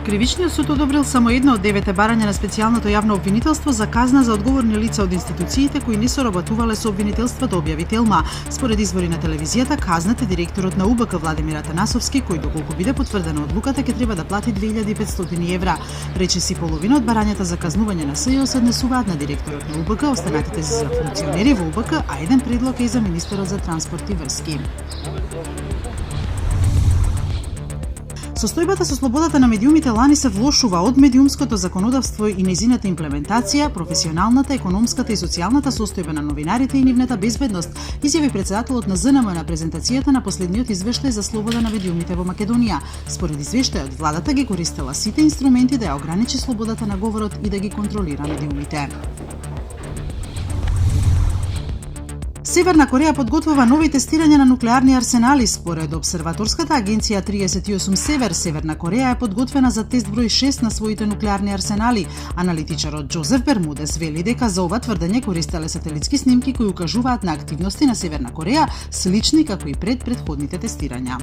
Кривичниот суд одобрил само едно од 9 барања на специјалното јавно обвинителство за казна за одговорни лица од институциите кои не соработувале со обвинителството, објави Телма. Според извори на телевизијата, казната директорот на УБК Владимир Атанасовски, кој доколку биде потврдена одлуката, ќе треба да плати 2500 евра. Речиси половина од барањата за казнување на СЈО се однесуваат на директорот на УБК, останатите за функционери во УБК, а еден предлог е и за министерот за транспорт и врски. Состојбата со слободата на медиумите лани се влошува од медиумското законодавство и нејзината имплементација, професионалната, економската и социјалната состојба на новинарите и нивната безбедност, изјави председателот на ЗНМ на презентацијата на последниот извештај за слобода на медиумите во Македонија. Според извештајот, владата ги користела сите инструменти да ја ограничи слободата на говорот и да ги контролира медиумите. Северна Кореја подготвува нови тестирања на нуклеарни арсенали. Според обсерваторската агенција 38 Север, Северна Кореја е подготвена за тест број 6 на своите нуклеарни арсенали. Аналитичарот Џозеф Бермудес вели дека за ова тврдење користеле сателитски снимки кои укажуваат на активности на Северна Кореја, слични како и пред претходните тестирања.